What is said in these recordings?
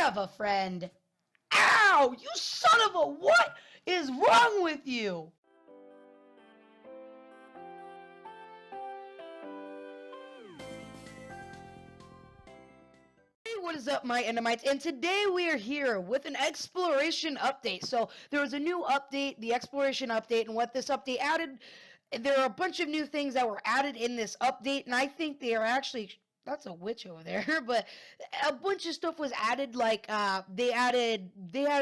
have a friend. Ow! You son of a what is wrong with you? Hey, what is up, my endermites? And today we are here with an exploration update. So there was a new update, the exploration update, and what this update added, there are a bunch of new things that were added in this update, and I think they are actually, that's a witch over there, but a bunch of stuff was added. Like they added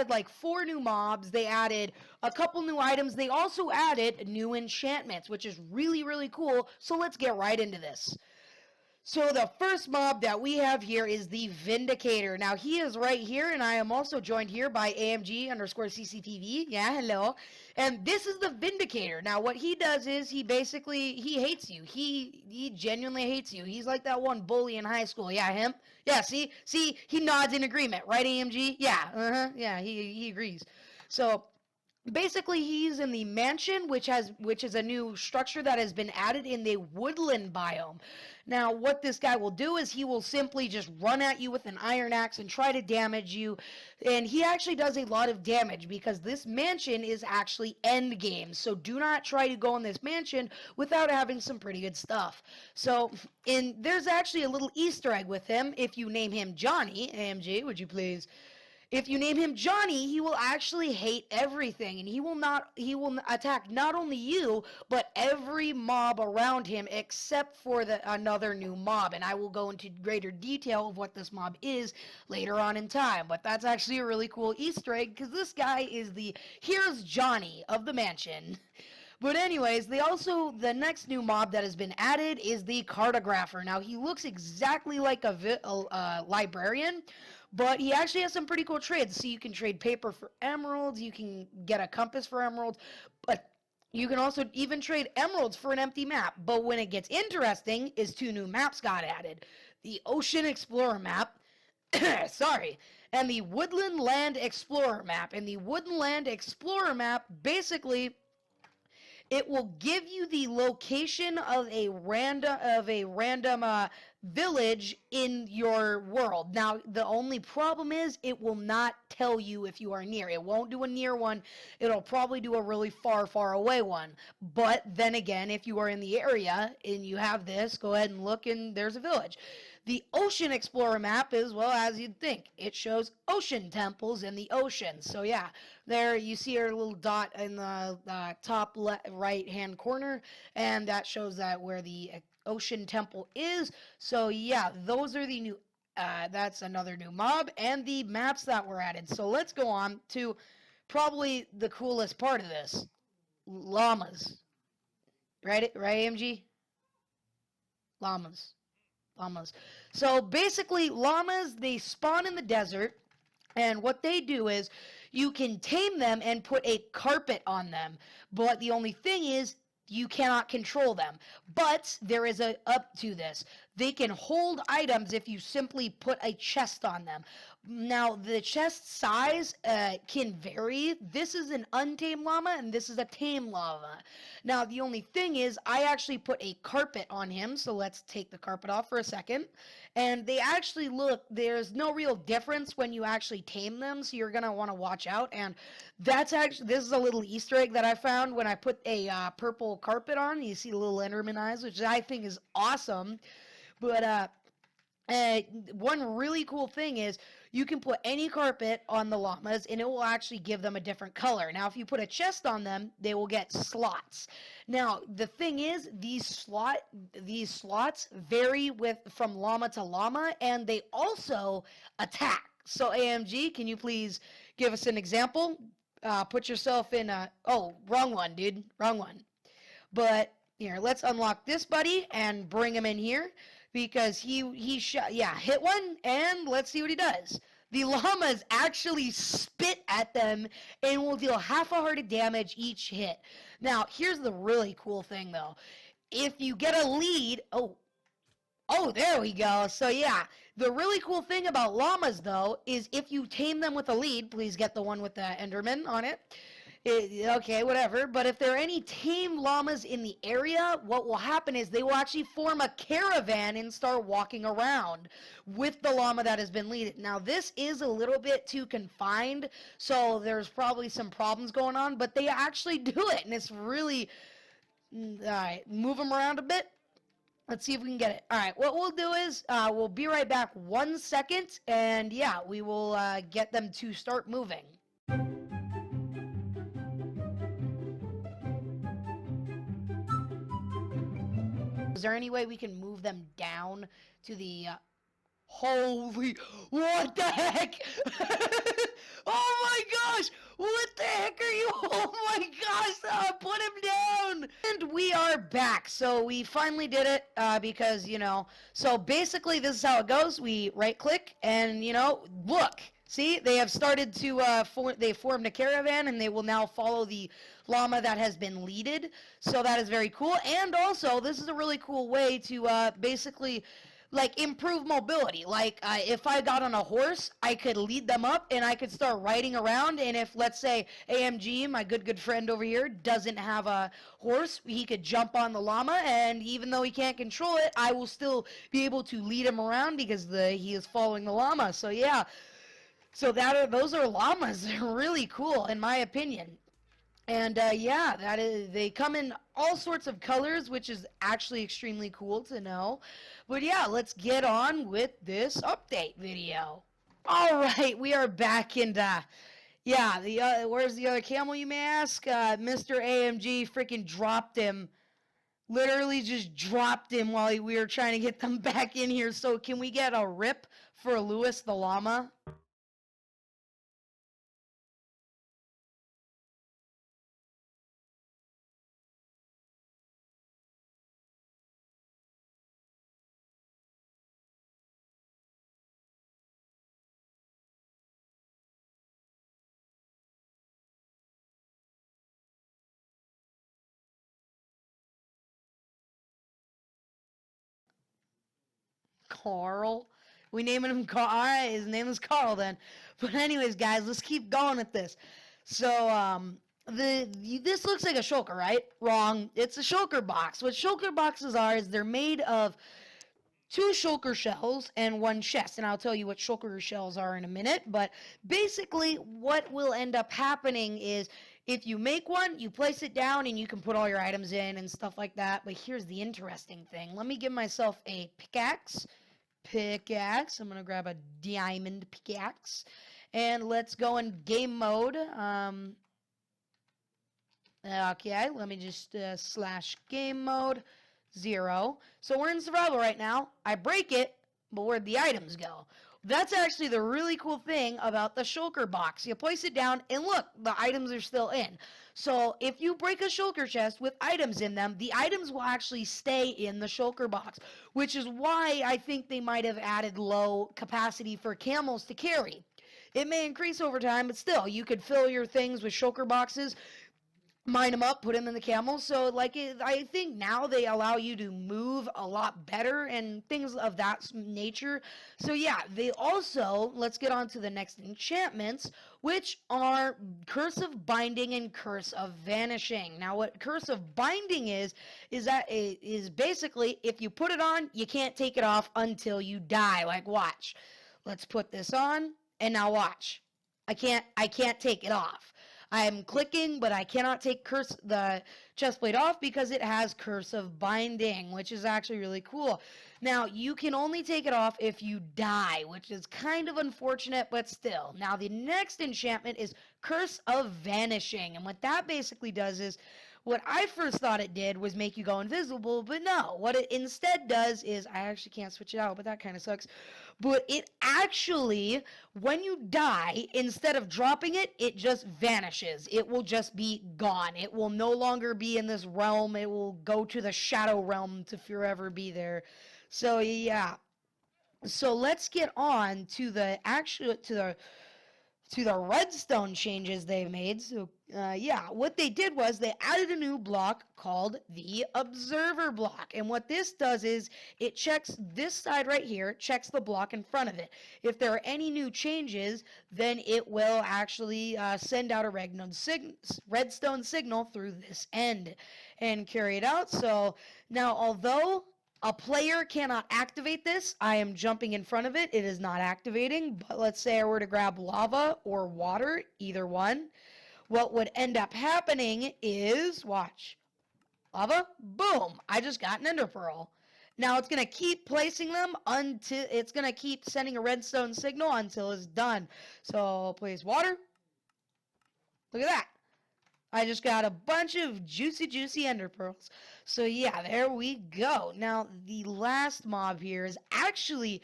like 4 new mobs, they added a couple new items, they also added new enchantments, which is really cool. So let's get right into this. So the first mob that we have here is the Vindicator. Now he is right here, and I am also joined here by AMG_CCTV. Yeah, hello. And this is the Vindicator. Now what he does is he hates you. He genuinely hates you. He's like that one bully in high school. Yeah, him. Yeah, see, he nods in agreement, right, AMG? Yeah, yeah, he agrees. So basically, he's in the mansion, which is a new structure that has been added in the woodland biome. Now, what this guy will do is he will simply just run at you with an iron axe and try to damage you. And he actually does a lot of damage because this mansion is actually end game. So do not try to go in this mansion without having some pretty good stuff. So, there's actually a little Easter egg with him. If you name him Johnny, AMG, would you please? If you name him Johnny, he will actually hate everything, and he will attack not only you, but every mob around him except for another new mob. And I will go into greater detail of what this mob is later on in time. But that's actually a really cool Easter egg, because this guy is here's Johnny of the mansion. But anyways, the next new mob that has been added is the Cartographer. Now, he looks exactly like a librarian, but he actually has some pretty cool trades. So you can trade paper for emeralds, you can get a compass for emeralds, but you can also even trade emeralds for an empty map. But when it gets interesting is 2 new maps got added. The Ocean Explorer map, sorry, and the Woodland Land Explorer map. And the Woodland Land Explorer map, basically, it will give you the location of a random village in your world. Now, the only problem is it will not tell you if you are near. It won't do a near one. It'll probably do a really far away one. But then again, if you are in the area and you have this, go ahead and look, and there's a village. The Ocean Explorer map is, well, as you'd think, it shows ocean temples in the ocean. So yeah, there you see our little dot in the top right hand corner, and that shows that where the ocean temple is. So yeah, those are the new, that's another new mob, and the maps that were added. So let's go on to probably the coolest part of this, llamas. Right, AMG? Llamas. So basically, llamas, they spawn in the desert, and what they do is you can tame them and put a carpet on them, but the only thing is you cannot control them. But there is a up to this. They can hold items if you simply put a chest on them. Now, the chest size can vary. This is an untamed llama, and this is a tame llama. Now, the only thing is, I actually put a carpet on him, so let's take the carpet off for a second. And they actually there's no real difference when you actually tame them, so you're going to want to watch out. And this is a little Easter egg that I found when I put a purple carpet on. You see the little Enderman eyes, which I think is awesome. But one really cool thing is you can put any carpet on the llamas, and it will actually give them a different color. Now, if you put a chest on them, they will get slots. Now, the thing is, these slots vary from llama to llama, and they also attack. So, AMG, can you please give us an example? Put yourself in oh, wrong one, dude. Wrong one. But here, let's unlock this buddy and bring him in here. Because he shot, yeah, hit one, and let's see what he does. The llamas actually spit at them and will deal half a heart of damage each hit. Now, here's the really cool thing, though. If you get a lead, oh, there we go. So, yeah, the really cool thing about llamas, though, is if you tame them with a lead, please get the one with the Enderman on it. Okay, whatever. But if there are any tame llamas in the area, what will happen is they will actually form a caravan and start walking around with the llama that has been leading. Now, this is a little bit too confined, so there's probably some problems going on, but they actually do it, and it's really... All right, move them around a bit. Let's see if we can get it. All right, what we'll do is we'll be right back 1 second, and yeah, we will get them to start moving. Is there any way we can move them down to the... Holy... What the heck? Oh my gosh! What the heck are you... Oh my gosh! Put him down! And we are back. So we finally did it because, you know... So basically this is how it goes. We right-click and, you know, look! See, they have started to, they formed a caravan, and they will now follow the llama that has been leaded. So that is very cool. And also, this is a really cool way to basically, like, improve mobility. Like, if I got on a horse, I could lead them up, and I could start riding around. And if, let's say, AMG, my good friend over here, doesn't have a horse, he could jump on the llama, and even though he can't control it, I will still be able to lead him around because he is following the llama. So, yeah. So those are llamas. They're really cool, in my opinion. And yeah, they come in all sorts of colors, which is actually extremely cool to know. But yeah, let's get on with this update video. All right, we are back, and yeah, where's the other camel, you may ask? Mr. AMG freaking dropped him. Literally just dropped him while we were trying to get them back in here. So can we get a rip for Lewis the llama? Carl. We naming him Carl. All right, his name is Carl then. But anyways, guys, let's keep going with this. So, this looks like a shulker, right? Wrong. It's a shulker box. What shulker boxes are is they're made of 2 shulker shells and 1 chest, and I'll tell you what shulker shells are in a minute. But basically, what will end up happening is if you make one, you place it down, and you can put all your items in and stuff like that. But here's the interesting thing. Let me give myself a pickaxe. I'm gonna grab a diamond pickaxe, and let's go in game mode. Okay, let me just slash game mode 0. So we're in survival right now. I break it, but where'd the items go? That's actually the really cool thing about the shulker box. You place it down, and look, the items are still in. So if you break a shulker chest with items in them, the items will actually stay in the shulker box, which is why I think they might have added low capacity for camels to carry. It may increase over time, but still, you could fill your things with shulker boxes, mine them up, put them in the camels. So, like, I think now they allow you to move a lot better and things of that nature. So, yeah, they also, let's get on to the next enchantments, which are Curse of Binding and Curse of Vanishing. Now, what Curse of Binding is that it is basically, if you put it on, you can't take it off until you die. Like, watch. Let's put this on, and now watch. I can't take it off. I'm clicking, but I cannot take the chest plate off because it has Curse of Binding, which is actually really cool. Now, you can only take it off if you die, which is kind of unfortunate, but still. Now, the next enchantment is Curse of Vanishing, and what that basically does is, what I first thought it did was make you go invisible, but no. What it instead does is, I actually can't switch it out, but that kind of sucks. But it actually, when you die, instead of dropping it, it just vanishes. It will just be gone. It will no longer be in this realm. It will go to the shadow realm to forever be there. So, yeah. So let's get on to to the redstone changes they made. So yeah, what they did was they added a new block called the observer block. And what this does is it checks this side right here, checks the block in front of it. If there are any new changes, then it will actually send out a redstone signal through this end and carry it out. So now, although a player cannot activate this, I am jumping in front of it. It is not activating, but let's say I were to grab lava or water, either one. What would end up happening is, watch, lava, boom, I just got an ender pearl. Now it's going to keep placing them until, it's going to keep sending a redstone signal until it's done. So place water. Look at that. I just got a bunch of juicy ender pearls. So yeah, there we go. Now, the last mob here is actually,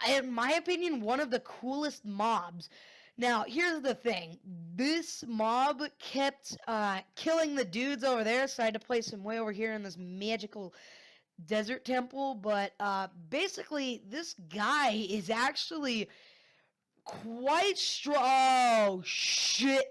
in my opinion, one of the coolest mobs. Now, here's the thing. This mob kept killing the dudes over there, so I had to place him way over here in this magical desert temple. But basically, this guy is actually quite strong. Oh, shit.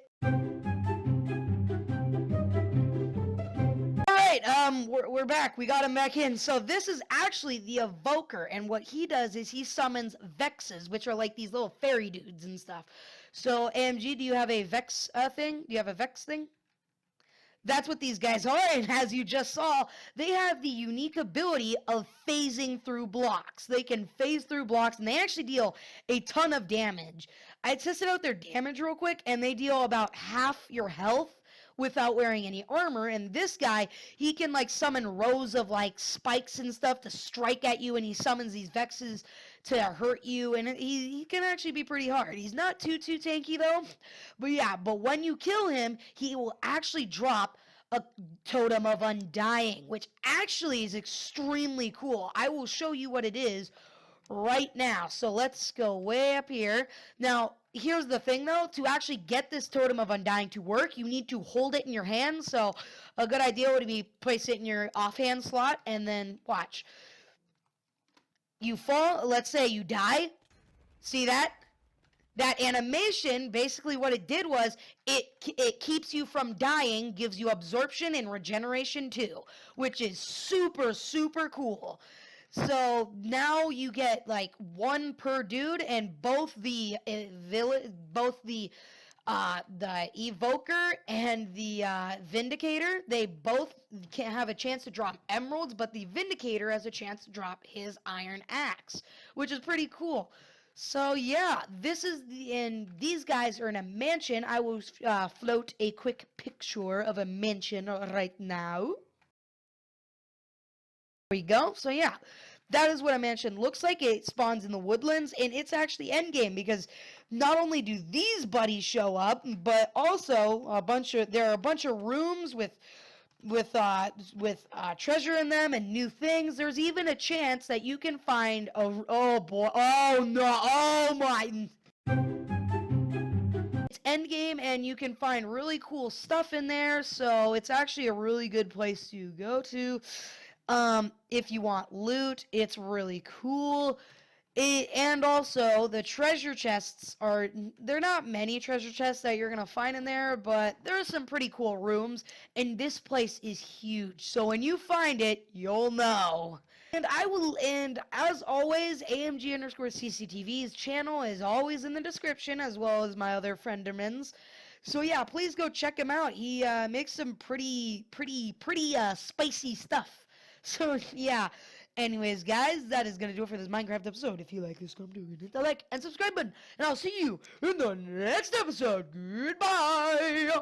We're back. We got him back in. So this is actually the Evoker, and what he does is he summons Vexes, which are like these little fairy dudes and stuff. So AMG, do you have a Vex thing? Do you have a Vex thing? That's what these guys are, and as you just saw, they have the unique ability of phasing through blocks. They can phase through blocks, and they actually deal a ton of damage. I tested out their damage real quick, and they deal about half your health without wearing any armor. And this guy, he can like summon rows of like spikes and stuff to strike at you, and he summons these Vexes to hurt you, and he can actually be pretty hard. He's not too tanky though, but yeah, but when you kill him, he will actually drop a totem of undying, which actually is extremely cool. I will show you what it is right now. So let's go way up here. Now, here's the thing though, to actually get this totem of undying to work, you need to hold it in your hand. So a good idea would be place it in your offhand slot, and then watch. You fall, let's say you die. See that? That animation, basically what it did was, it keeps you from dying, gives you absorption and regeneration too, which is super cool. So now you get like one per dude, and both the Evoker and the Vindicator, they both can have a chance to drop emeralds, but the Vindicator has a chance to drop his iron axe, which is pretty cool. So yeah, these guys are in a mansion. I will float a quick picture of a mansion right now. There we go. So yeah, that is what a mansion looks like. It spawns in the woodlands, and it's actually endgame, because not only do these buddies show up, but also there are a bunch of rooms with treasure in them and new things. There's even a chance that you can find it's endgame, and you can find really cool stuff in there. So it's actually a really good place to go to. If you want loot, it's really cool. And also, the treasure chests they're not many treasure chests that you're going to find in there, but there are some pretty cool rooms, and this place is huge. So when you find it, you'll know. And as always, AMG_CCTV's channel is always in the description, as well as my other Friendermans. So yeah, please go check him out. He makes some pretty spicy stuff. So yeah, anyways guys, that is gonna do it for this Minecraft episode. If you like this, come do it, hit the like and subscribe button, and I'll see you in the next episode. Goodbye.